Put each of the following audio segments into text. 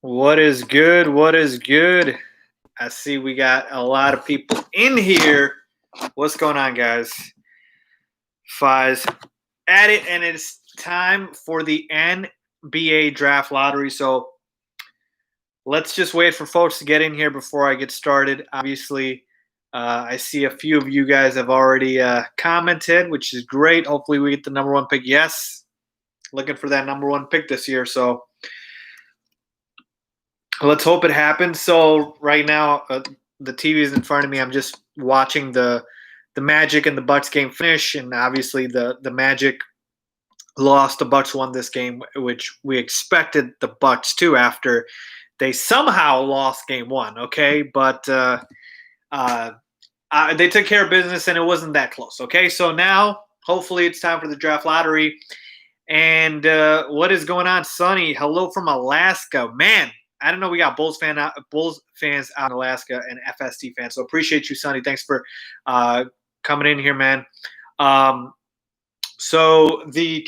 What is good? What is good? I see we got a lot of people in here. What's going on, guys? Faiz at it, and it's time for the NBA draft lottery. So let's just wait for folks to get in here before I get started. Obviously, I see a few of you guys have already commented, which is great. Hopefully, we get the number one pick. Yes, looking for that number one pick this year. So let's hope it happens. So right now, the TV is in front of me. I'm just watching the Magic and the Bucks game finish, and obviously the Magic lost. The Bucks won this game, which we expected the Bucks to after they somehow lost game one. Okay, but they took care of business, and it wasn't that close. Okay, so now hopefully it's time for the draft lottery. And what is going on, Sonny? Hello from Alaska, man. I don't know. We got Bulls fans out in Alaska and FST fans. So appreciate you, Sonny. Thanks for coming in here, man. So the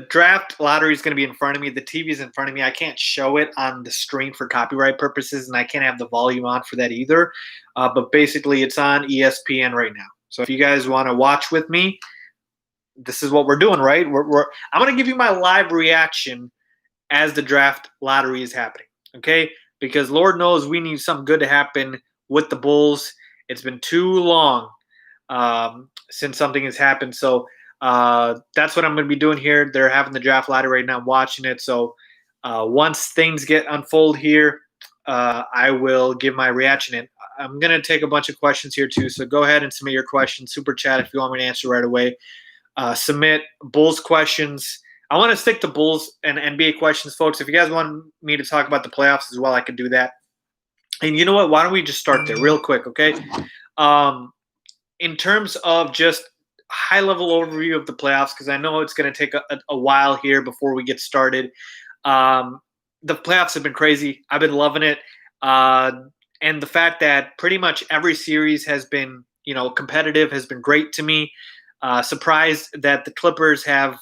draft lottery is going to be in front of me. The TV is in front of me. I can't show it on the screen for copyright purposes, and I can't have the volume on for that either. But basically, it's on ESPN right now. So if you guys want to watch with me, this is what we're doing, right? I'm going to give you my live reaction as the draft lottery is happening, okay? Because Lord knows we need something good to happen with the Bulls. It's been too long since something has happened. So that's what I'm going to be doing here. They're having the draft lottery right now. I'm watching it. So once things get unfold here, I will give my reaction. And I'm going to take a bunch of questions here too. So go ahead and submit your questions. Super chat if you want me to answer right away. Submit Bulls questions. I want to stick to Bulls and NBA questions, folks. If you guys want me to talk about the playoffs as well, I can do that. And you know what? Why don't we just start there real quick, okay? In terms of just high-level overview of the playoffs, because I know it's going to take a while here before we get started. The playoffs have been crazy. I've been loving it. And the fact that pretty much every series has been, competitive has been great to me. Surprised that the Clippers have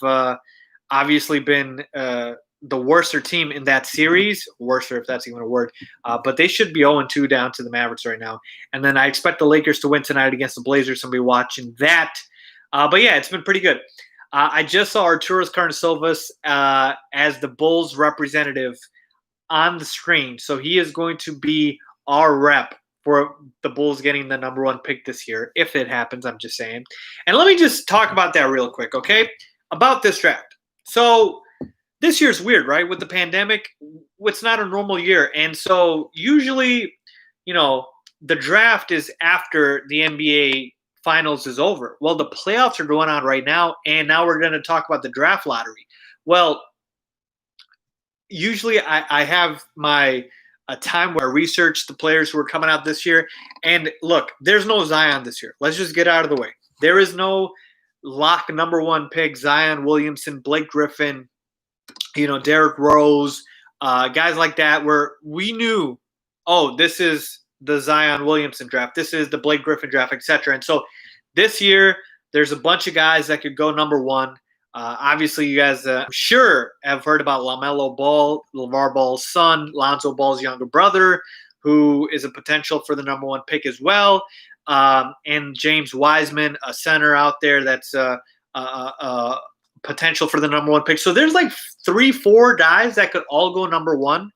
obviously been the worser team in that series. Worser, if that's even a word. But they should be 0-2 down to the Mavericks right now. And then I expect the Lakers to win tonight against the Blazers. I'll be watching that. But yeah, it's been pretty good. I just saw Arturas Carnisilvas as the Bulls representative on the screen. So he is going to be our rep for the Bulls getting the number one pick this year, if it happens, I'm just saying. And let me just talk about that real quick, okay? About this draft. So this year's weird, right? With the pandemic, it's not a normal year. And so usually, the draft is after the NBA Finals is over. Well, the playoffs are going on right now, and now we're going to talk about the draft lottery. Well, usually I have a time where I research the players who are coming out this year. And look, there's no Zion this year. Let's just get out of the way. There is no lock number one pick, Zion Williamson, Blake Griffin, Derrick Rose, guys like that, where we knew, this is the Zion Williamson draft. This is the Blake Griffin draft, etc. And so this year, there's a bunch of guys that could go number one. Obviously, you guys, I'm sure, have heard about LaMelo Ball, LeVar Ball's son, Lonzo Ball's younger brother, who is a potential for the number one pick as well. And James Wiseman, a center out there that's potential for the number one pick. So there's like 3-4 guys that could all go number one.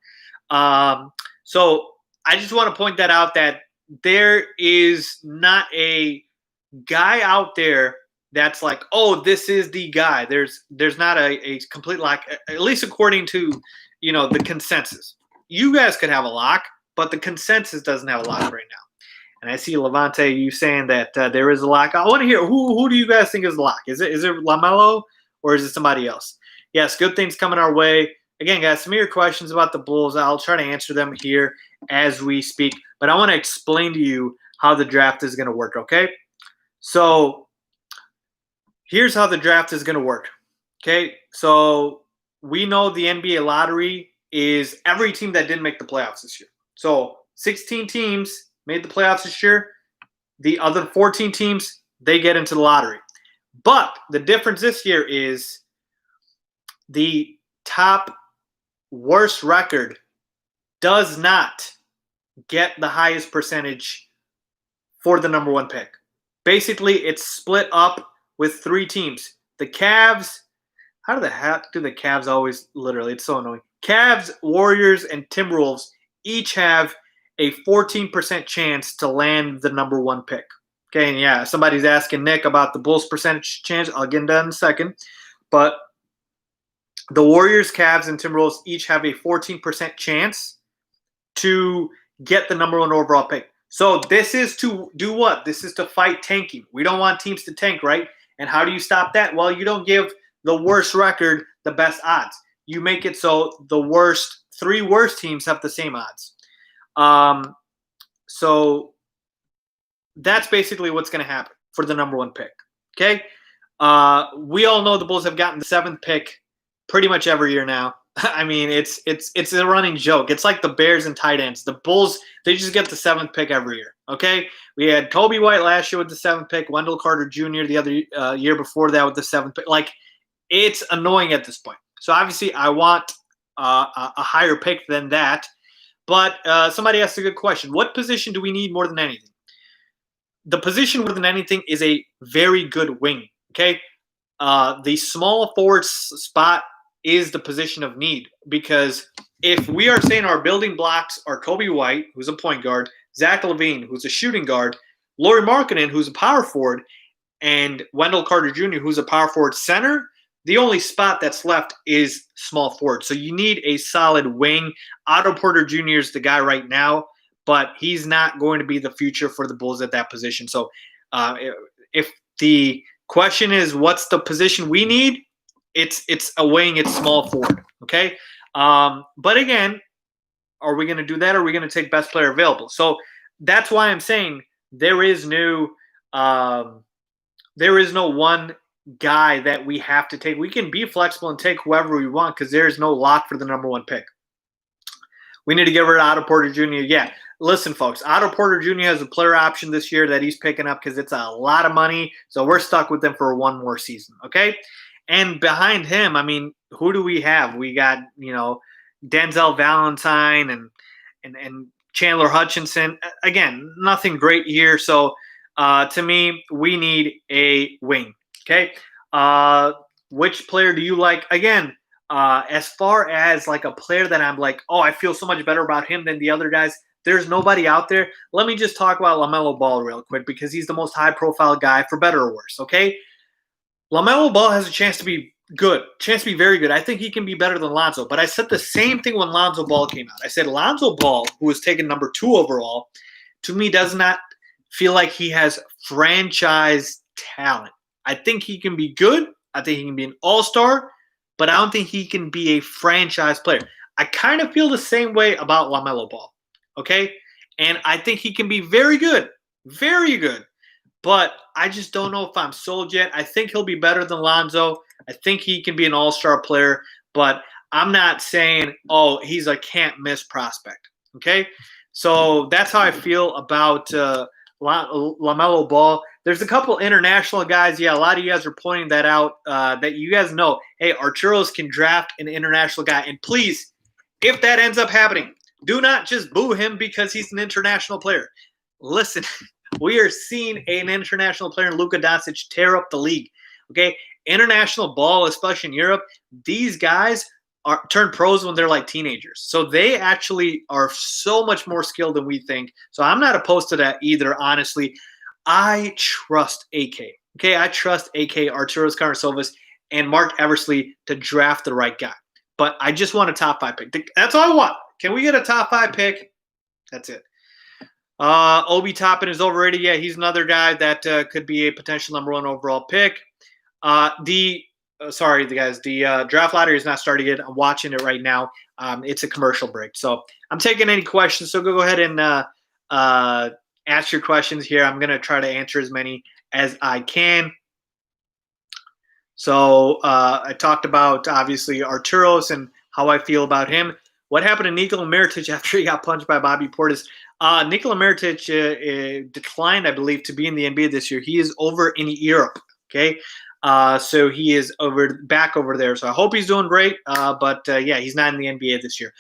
So I just want to point that out, that there is not a guy out there that's like, this is the guy. There's not a complete lock, at least according to, the consensus. You guys could have a lock, but the consensus doesn't have a lock right now. And I see Levante, you saying that there is a lock. I want to hear, who do you guys think is the lock? Is it LaMelo or is it somebody else? Yes, good things coming our way. Again, guys, some of your questions about the Bulls, I'll try to answer them here as we speak. But I want to explain to you how the draft is going to work, okay? So here's how the draft is going to work, okay? So we know the NBA lottery is every team that didn't make the playoffs this year. So 16 teams made the playoffs this year. The other 14 teams, they get into the lottery. But the difference this year is the top worst record does not get the highest percentage for the number 1 pick. Basically, it's split up with 3 teams. The Cavs, how the heck do the Cavs always, literally, it's so annoying. Cavs, Warriors, and Timberwolves each have a 14% chance to land the number 1 pick. Okay, and yeah, somebody's asking Nick about the Bulls' percentage chance. I'll get into that in a second. But the Warriors, Cavs, and Timberwolves each have a 14% chance to get the number 1 overall pick. So this is to do what? This is to fight tanking. We don't want teams to tank, right? And how do you stop that? Well, you don't give the worst record the best odds. You make it so the 3 worst teams have the same odds. So that's basically what's going to happen for the number 1 pick. Okay? We all know the Bulls have gotten the 7th pick pretty much every year now. I mean, it's a running joke. It's like the Bears and tight ends. The Bulls, they just get the 7th pick every year. Okay, we had Kobe White last year with the 7th pick, Wendell Carter Jr. the other year before that with the 7th pick. Like, it's annoying at this point. So obviously, I want a higher pick than that. But somebody asked a good question: what position do we need more than anything? The position more than anything is a very good wing. Okay, the small forward spot is the position of need, because if we are saying our building blocks are Kobe White, who's a point guard, Zach LaVine, who's a shooting guard, Lauri Markkanen, who's a power forward, and Wendell Carter Jr., who's a power forward center, the only spot that's left is small forward. So you need a solid wing. Otto Porter Jr. is the guy right now, but he's not going to be the future for the Bulls at that position. So if the question is what's the position we need, it's a wing, it's small forward, okay? But again, are we going to do that, or are we going to take best player available? So that's why I'm saying there is no one guy that we have to take. We can be flexible and take whoever we want, because there is no lock for the number 1 pick. We need to get rid of Otto Porter Jr. Yeah, listen, folks, Otto Porter Jr. has a player option this year that he's picking up because it's a lot of money, so we're stuck with him for 1 more season, okay? And behind him, I mean, who do we have? We got, Denzel Valentine and Chandler Hutchinson. Again, nothing great here. So to me, we need a wing. Okay. Which player do you like? Again, as far as like a player that I'm like, oh, I feel so much better about him than the other guys, there's nobody out there. Let me just talk about LaMelo Ball real quick, because he's the most high-profile guy, for better or worse, okay? LaMelo Ball has a chance to be good, chance to be very good. I think he can be better than Lonzo. But I said the same thing when Lonzo Ball came out. I said Lonzo Ball, who was taken number 2 overall, to me does not feel like he has franchise talent. I think he can be good. I think he can be an all-star, but I don't think he can be a franchise player. I kind of feel the same way about LaMelo Ball, okay? And I think he can be very good, but I just don't know if I'm sold yet. I think he'll be better than Lonzo. I think he can be an all-star player, but I'm not saying, oh, he's a can't-miss prospect, okay? So that's how I feel about LaMelo Ball. There's a couple international guys. Yeah, a lot of you guys are pointing that out, that you guys know, hey, Arturos can draft an international guy. And please, if that ends up happening, do not just boo him because he's an international player. Listen, we are seeing an international player in Luka Doncic tear up the league. Okay, international ball, especially in Europe, these guys turn pros when they're like teenagers. So they actually are so much more skilled than we think. So I'm not opposed to that either, honestly. I trust AK. Okay, I trust AK, Arturos Karnisovas, and Mark Eversley to draft the right guy. But I just want a top 5 pick. That's all I want. Can we get a top 5 pick? That's it. Obi Toppin is overrated. Yeah, he's another guy that could be a potential number 1 overall pick. The draft lottery is not started yet. I'm watching it right now. It's a commercial break. So I'm taking any questions. So go ahead and ask your questions here. I'm going to try to answer as many as I can. So I talked about, obviously, Arturos and how I feel about him. What happened to Nikola Mirotic after he got punched by Bobby Portis? Nikola Mirotic declined, I believe, to be in the NBA this year. He is over in Europe, okay? So he is back over there. So I hope he's doing great. But yeah, he's not in the NBA this year.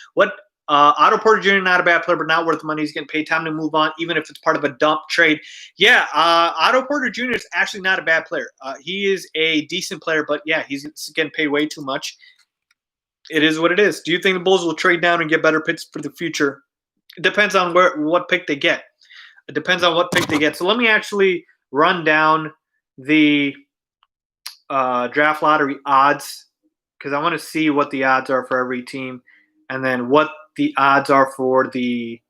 Otto Porter Jr. not a bad player, but not worth the money. He's getting paid. Time to move on, even if it's part of a dump trade. Yeah, Otto Porter Jr. is actually not a bad player. He is a decent player, but yeah, he's getting paid way too much. It is what it is. Do you think the Bulls will trade down and get better picks for the future? It depends on what pick they get. It depends on what pick they get. So let me actually run down the draft lottery odds, because I want to see what the odds are for every team, and then what the odds are for the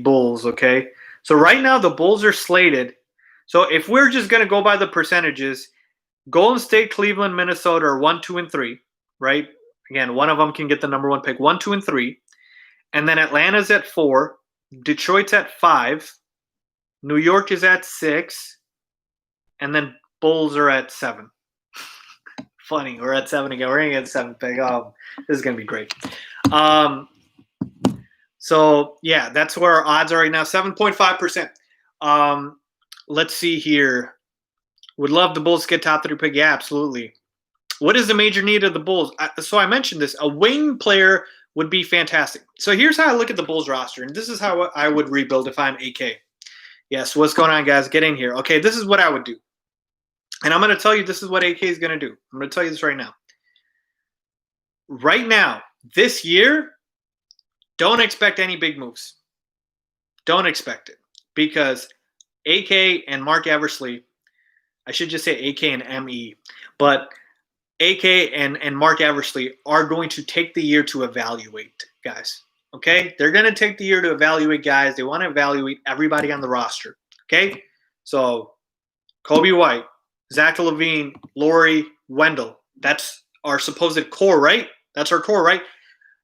Bulls. Okay, so right now the Bulls are slated. So if we're just gonna go by the percentages, Golden State, Cleveland, Minnesota are 1, 2, and 3. Right? Again, one of them can get the number 1 pick. 1, 2, and 3, and then Atlanta's at 4, Detroit's at 5. New York is at 6, and then Bulls are at 7. Funny, we're at 7 again. We're going to get 7 pick. Oh, this is going to be great. So, yeah, that's where our odds are right now, 7.5%. Let's see here. Would love the Bulls to get top 3 pick. Yeah, absolutely. What is the major need of the Bulls? So I mentioned this. A wing player would be fantastic. So here's how I look at the Bulls roster, and this is how I would rebuild if I'm AK. Yes, what's going on, guys? Get in here. Okay, this is what I would do. And I'm going to tell you this is what AK is going to do. I'm going to tell you this right now. Right now, this year, don't expect any big moves. Don't expect it. Because AK and Mark Eversley, I should just say AK and ME, but AK and Mark Eversley are going to take the year to evaluate, guys. Okay? They're going to take the year to evaluate guys. They want to evaluate everybody on the roster. Okay? So, Kobe White, Zach LaVine, Laurie, Wendell. That's our supposed core, right? That's our core, right?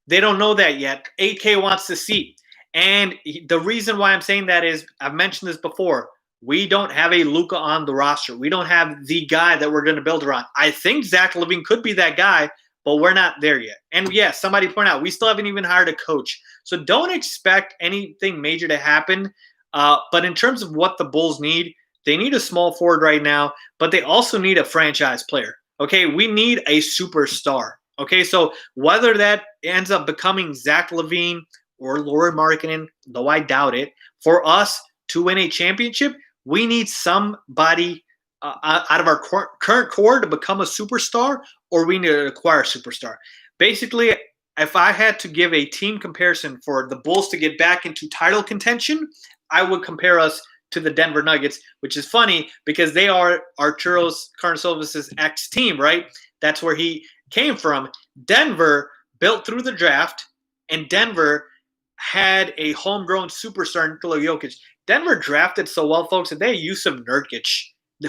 They don't know that yet. AK wants to see. And the reason why I'm saying that is, I've mentioned this before, we don't have a Luka on the roster. We don't have the guy that we're going to build around. I think Zach LaVine could be that guy, but we're not there yet. And yes, somebody point out, we still haven't even hired a coach. So don't expect anything major to happen. But in terms of what the Bulls need, they need a small forward right now, but they also need a franchise player. Okay, we need a superstar. Okay, so whether that ends up becoming Zach LaVine or Lauri Markkanen, though I doubt it, for us to win a championship, we need somebody out of our current core to become a superstar, or we need to acquire a superstar. Basically, if I had to give a team comparison for the Bulls to get back into title contention, I would compare us to the Denver Nuggets, which is funny because they are Arturos Karnisovas' ex-team, right? That's where he came from. Denver built through the draft, and Denver had a homegrown superstar, Nikola Jokic. Denver drafted so well, folks, that they had Yusuf Nurkic,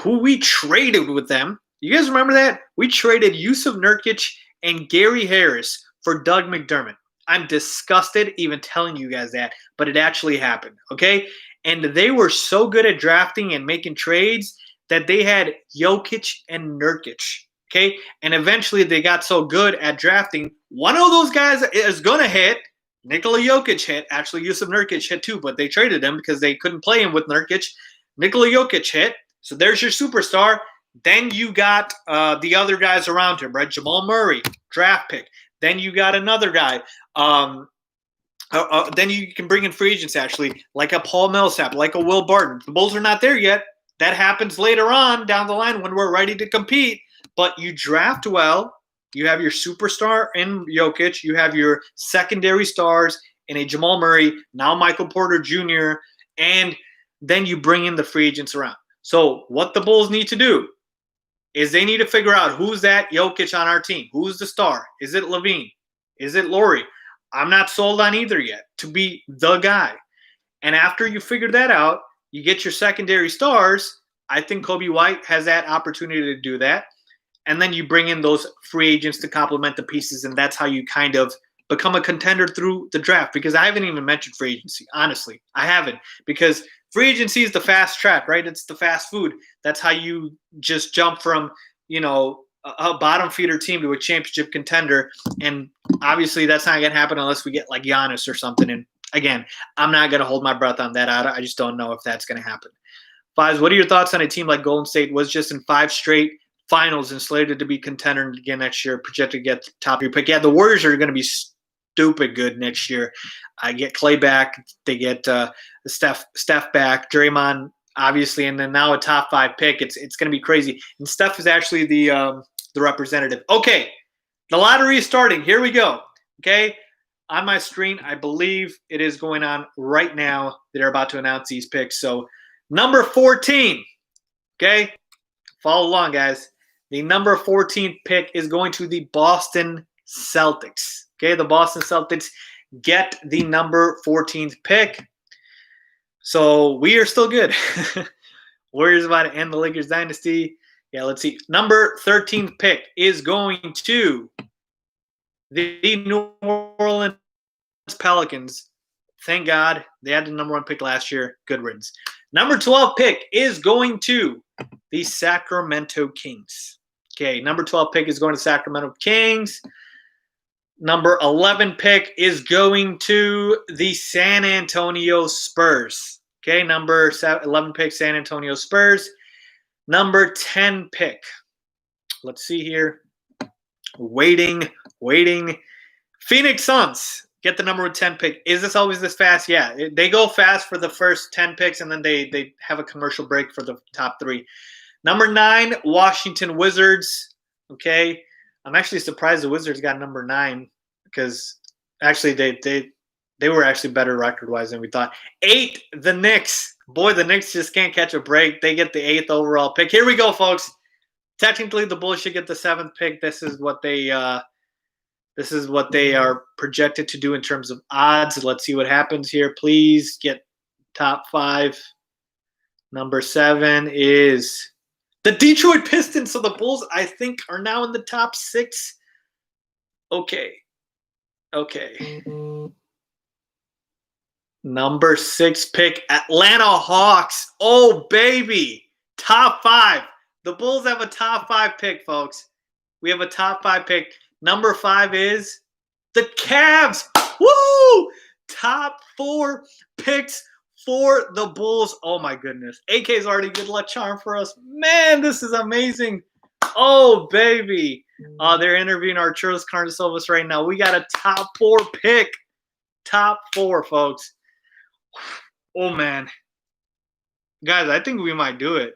who we traded with them. You guys remember that? We traded Yusuf Nurkic and Gary Harris for Doug McDermott. I'm disgusted even telling you guys that, but it actually happened, okay? And they were so good at drafting and making trades that they had Jokic and Nurkic, okay? And eventually they got so good at drafting, one of those guys is going to hit. Nikola Jokic hit. Actually, Yusuf Nurkic hit too, but they traded him because they couldn't play him with Nurkic. Nikola Jokic hit. So there's your superstar. Then you got the other guys around him, right? Jamal Murray, draft pick. Then you got another guy. Then you can bring in free agents, actually, like a Paul Millsap, like a Will Barton. The Bulls are not there yet. That happens later on down the line when we're ready to compete. But you draft well. You have your superstar in Jokic. You have your secondary stars in a Jamal Murray, now Michael Porter Jr., and then you bring in the free agents around. So what the Bulls need to do is they need to figure out who's that Jokic on our team. Who's the star? Is it LaVine? Is it Laurie? I'm not sold on either yet to be the guy. And after you figure that out, you get your secondary stars. I think Kobe White has that opportunity to do that. And then you bring in those free agents to complement the pieces, and that's how you kind of become a contender through the draft. Because I haven't even mentioned free agency, honestly. I haven't. Because free agency is the fast track, right? It's the fast food. That's how you just jump from, a bottom feeder team to a championship contender. And obviously that's not going to happen unless we get like Giannis or something. And again, I'm not going to hold my breath on that. I just don't know if that's going to happen. Faiz, what are your thoughts on a team like Golden State was just in 5 straight finals and slated to be contender again next year, projected to get the top 3 pick? Yeah, the Warriors are going to be stupid good next year. I get Clay back. They get Steph back. Draymond, obviously, and then now a top 5 pick. It's going to be crazy. And Steph is actually the representative. Okay, the lottery is starting. Here we go. Okay, on my screen, I believe it is going on right now. They're about to announce these picks. So number 14. Okay, follow along, guys. The number 14th pick is going to the Boston Celtics. Okay, the Boston Celtics get the number 14th pick. So we are still good. Warriors about to end the Lakers dynasty. Yeah, let's see. Number 13th pick is going to the New Orleans Pelicans. Thank God they had the number 1 pick last year. Good riddance. Number 12 pick is going to the Sacramento Kings. Okay, number 12 pick is going to Sacramento Kings. Number 11 pick is going to the San Antonio Spurs. Okay, number 11 pick, San Antonio Spurs. Number 10 pick. Let's see here. Waiting. Phoenix Suns get the number 10 pick. Is this always this fast? Yeah, they go fast for the first 10 picks, and then they have a commercial break for the top 3. Number 9, Washington Wizards. Okay, I'm actually surprised the Wizards got number 9 because actually they were actually better record-wise than we thought. 8, the Knicks. Boy, the Knicks just can't catch a break. They get the 8th overall pick. Here we go, folks. Technically, the Bulls should get the 7th pick. This is what they are projected to do in terms of odds. Let's see what happens here. Please get top 5. Number 7 is the Detroit Pistons. So the Bulls, I think, are now in the top 6. Okay. Number 6 pick, Atlanta Hawks. Oh, baby. Top 5. The Bulls have a top 5 pick, folks. We have a top 5 pick. Number 5 is the Cavs. Woo! Top 4 picks for the Bulls. Oh, my goodness. AK is already good luck charm for us. Man, this is amazing. Oh, baby. They're interviewing Arturos Karnisovas right now. We got a top 4 pick. Top 4, folks. Oh, man. Guys, I think we might do it.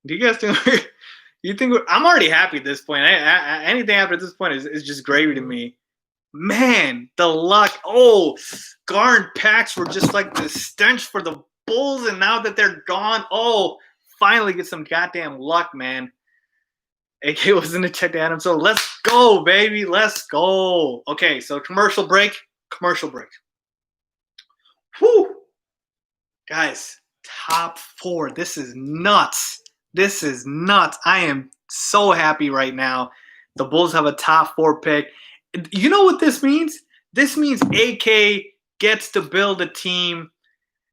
Do you guys think I'm already happy at this point. Anything after this point is just gravy to me. Man, the luck. Oh, Gar and Pax were just like the stench for the Bulls, and now that they're gone, oh, finally get some goddamn luck, man. AK wasn't a check to Adam, so let's go, baby. Let's go. Okay, so commercial break. Whew. Guys, top 4. This is nuts. I am so happy right now. The Bulls have a top 4 pick. You know what this means? This means AK gets to build a team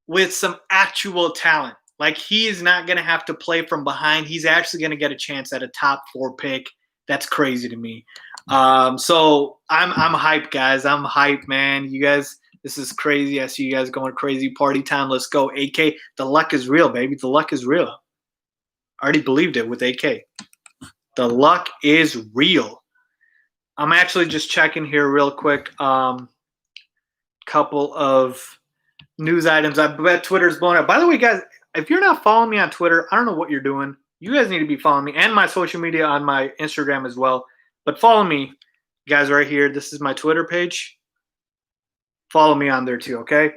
with some actual talent. Like, he is not going to have to play from behind. He's actually going to get a chance at a top 4 pick. That's crazy to me. So I'm hyped, guys. I'm hyped, man. You guys, this is crazy. I see you guys going crazy. Party time. Let's go. AK, the luck is real, baby. The luck is real. I already believed it with AK. The luck is real. I'm actually just checking here real quick. Couple of news items. I bet Twitter's blowing up. By the way, guys, if you're not following me on Twitter, I don't know what you're doing. You guys need to be following me and my social media on my Instagram as well. But follow me, guys, right here. This is my Twitter page. Follow me on there too, okay?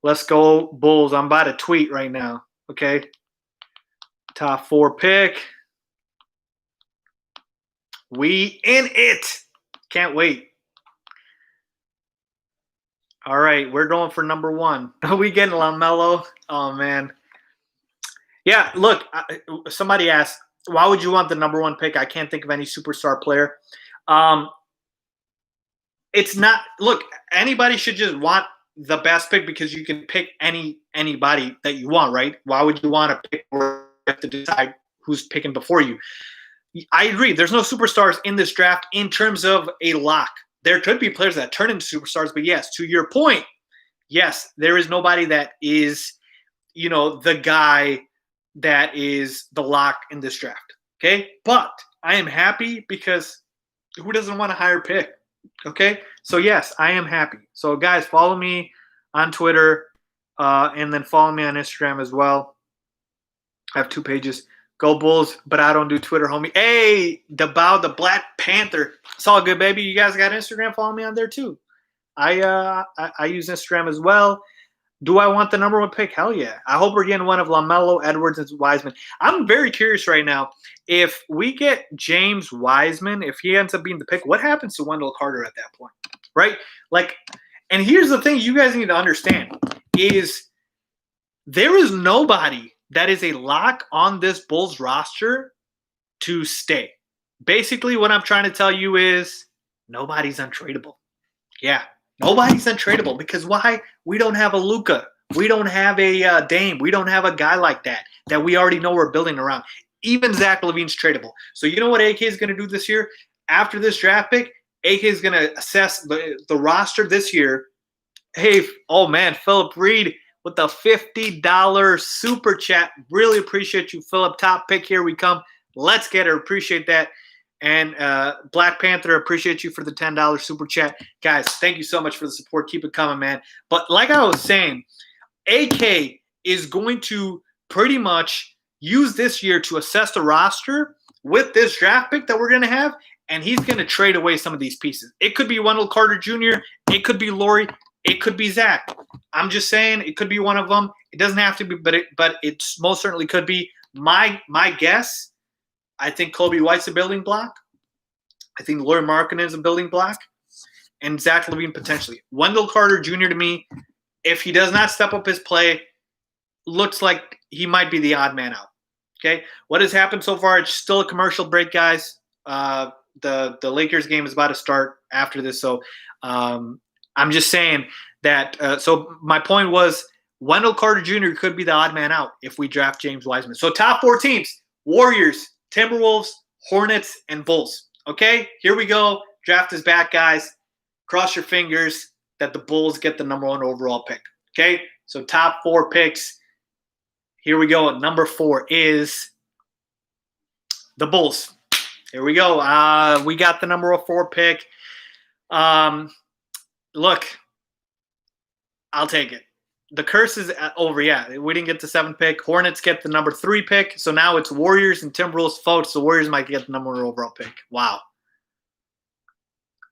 Let's go, Bulls. I'm about to tweet right now, okay? Top 4 pick. We in it. Can't wait. All right, we're going for number 1. Are we getting LaMelo? Oh, man. Yeah, look, somebody asked, why would you want the number 1 pick? I can't think of any superstar player. It's not – look, anybody should just want the best pick because you can pick anybody that you want, right? Why would you want to pick or have to decide who's picking before you? I agree. There's no superstars in this draft in terms of a lock. There could be players that turn into superstars, but yes, to your point, yes, there is nobody that is, the guy that is the lock in this draft. Okay, but I am happy because who doesn't want a higher pick? Okay, so yes, I am happy. So guys, follow me on Twitter and then follow me on Instagram as well. I have 2 pages. Go Bulls, but I don't do Twitter, homie. Hey, the Black Panther. It's all good, baby. You guys got Instagram? Follow me on there too. I use Instagram as well. Do I want the number 1 pick? Hell yeah. I hope we're getting one of LaMelo, Edwards, and Wiseman. I'm very curious right now. If we get James Wiseman, if he ends up being the pick, what happens to Wendell Carter at that point? Right? Like, and here's the thing you guys need to understand is there is nobody that is a lock on this Bulls roster to stay. Basically, what I'm trying to tell you is nobody's untradeable. Yeah, nobody's untradeable because why? We don't have a Luka. We don't have a Dame. We don't have a guy like that we already know we're building around. Even Zach LaVine's tradable. So you know what AK is going to do this year? After this draft pick, AK is going to assess the roster this year. Hey, oh man, Philip Reed with the $50 super chat. Really appreciate you, Philip. Top pick, here we come. Let's get it. Appreciate that. And Black Panther, appreciate you for the $10 super chat. Guys, thank you so much for the support. Keep it coming, man. But like I was saying, AK is going to pretty much use this year to assess the roster with this draft pick that we're going to have, and he's going to trade away some of these pieces. It could be Wendell Carter Jr., it could be Laurie, it could be Zach. I'm just saying it could be one of them. It doesn't have to be, but it most certainly could be. My guess, I think Kobe White's a building block. I think Lauri Markkanen is a building block. And Zach LaVine potentially. Wendell Carter Jr. to me, if he does not step up his play, looks like he might be the odd man out. Okay? What has happened so far? It's still a commercial break, guys. The Lakers game is about to start after this. So I'm just saying that so my point was Wendell Carter Jr. could be the odd man out if we draft James Wiseman. So top 4 teams, Warriors, Timberwolves, Hornets, and Bulls. Okay, here we go. Draft is back, guys. Cross your fingers that the Bulls get the number 1 overall pick. Okay, so top 4 picks. Here we go. Number 4 is the Bulls. Here we go. We got the number 4 pick. Look, I'll take it. The curse is over. Yeah, we didn't get the 7th pick. Hornets get the number 3 pick. So now it's Warriors and Timberwolves. Folks, the Warriors might get the number 1 overall pick. Wow.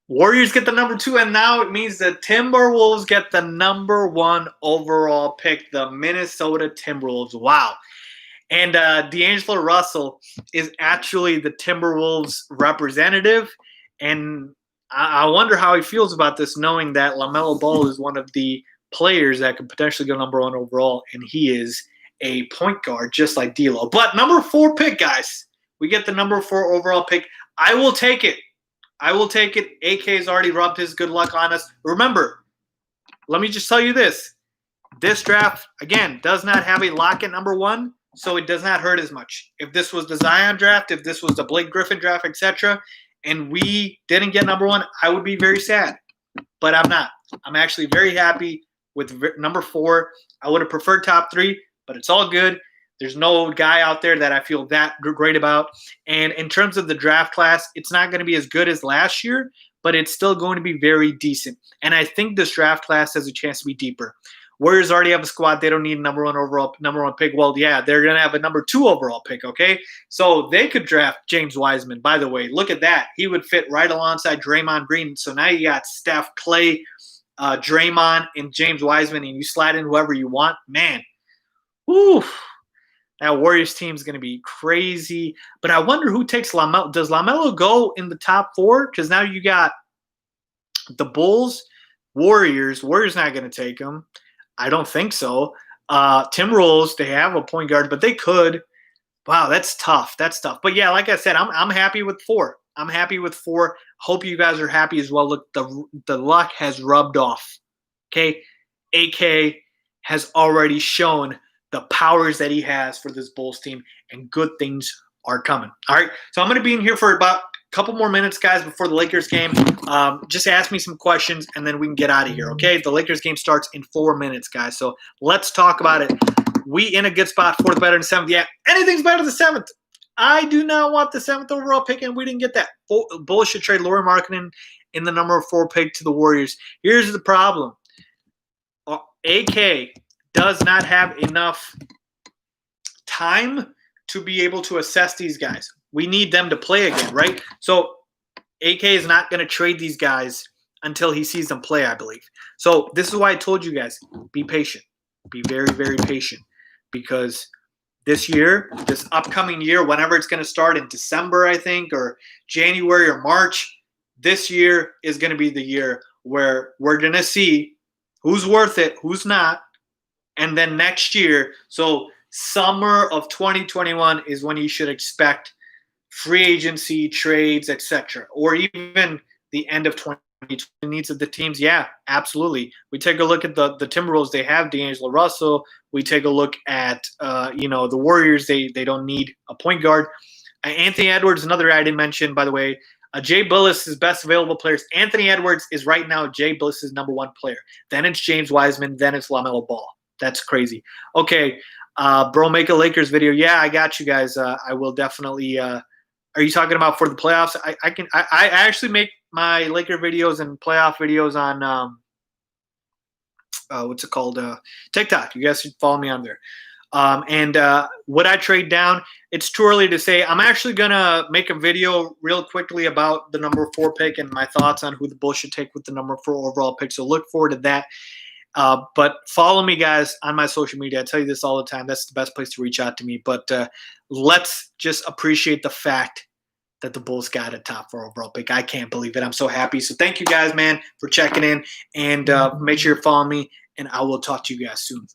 Warriors get the number 2, and now it means the Timberwolves get the number 1 overall pick. The Minnesota Timberwolves. Wow. And D'Angelo Russell is actually the Timberwolves representative. And I wonder how he feels about this, knowing that LaMelo Ball is one of the players that could potentially go number 1 overall, and he is a point guard just like D'Lo. But number 4 pick, guys. We get the number 4 overall pick. I will take it. I will take it. AK has already rubbed his good luck on us. Remember, let me just tell you this. This draft, again, does not have a lock at number 1, so it does not hurt as much. If this was the Zion draft, if this was the Blake Griffin draft, etc., and we didn't get number 1, I would be very sad. But I'm not. I'm actually very happy with number 4. I would have preferred top 3, but it's all good. There's no guy out there that I feel that great about. And in terms of the draft class, it's not going to be as good as last year, but it's still going to be very decent. And I think this draft class has a chance to be deeper. Warriors already have a squad. They don't need a number 1 pick. Well, yeah, they're going to have a number 2 overall pick, okay? So they could draft James Wiseman. By the way, look at that. He would fit right alongside Draymond Green. So now you got Steph, Clay, Draymond, and James Wiseman, and you slide in whoever you want. Man, whew. That Warriors team is going to be crazy. But I wonder who takes LaMelo. Does LaMelo go in the top 4? Because now you got the Bulls, Warriors. Warriors not going to take him. I don't think so. Timberwolves, they have a point guard, but they could. Wow, that's tough. That's tough. But yeah, like I said, I'm happy with 4. I'm happy with 4. Hope you guys are happy as well. Look, the luck has rubbed off. Okay? AK has already shown the powers that he has for this Bulls team, and good things are coming. All right, so I'm going to be in here for about a couple more minutes, guys, before the Lakers game. Just ask me some questions, and then we can get out of here, okay? The Lakers game starts in 4 minutes, guys, so let's talk about it. we in a good spot. 4th better than 7th. Yeah, anything's better than 7th. I do not want the 7th overall pick, and we didn't get that. Bulls should trade Lauri Markkanen in the number 4 pick to the Warriors. Here's the problem. AK does not have enough time to be able to assess these guys. We need them to play again, right? So AK is not going to trade these guys until he sees them play, I believe. So this is why I told you guys, be patient. Be very, very patient, because this year, this upcoming year, whenever it's going to start in December, I think, or January or March, this year is going to be the year where we're going to see who's worth it, who's not. And then next year, so summer of 2021 is when you should expect free agency, trades, etc. Or even the end of 2020 needs of the teams. Yeah, absolutely. We take a look at the Timberwolves. They have D'Angelo Russell. We take a look at the Warriors. They don't need a point guard. Anthony Edwards, another guy I didn't mention, by the way. Jay Billis is best available players. Anthony Edwards is right now Jay Billis' number 1 player. Then it's James Wiseman. Then it's LaMelo Ball. That's crazy. Okay, bro, make a Lakers video. Yeah, I got you guys. I will definitely. Are you talking about for the playoffs? I actually make my Laker videos and playoff videos on what's it called? TikTok. You guys should follow me on there. And would I trade down? It's too early to say. I'm actually going to make a video real quickly about the number 4 pick and my thoughts on who the Bulls should take with the number 4 overall pick. So look forward to that. But follow me, guys, on my social media. I tell you this all the time. That's the best place to reach out to me. But let's just appreciate the fact that the Bulls got a top 4 overall pick. I can't believe it. I'm so happy. So thank you guys, man, for checking in. And make sure you're following me. And I will talk to you guys soon.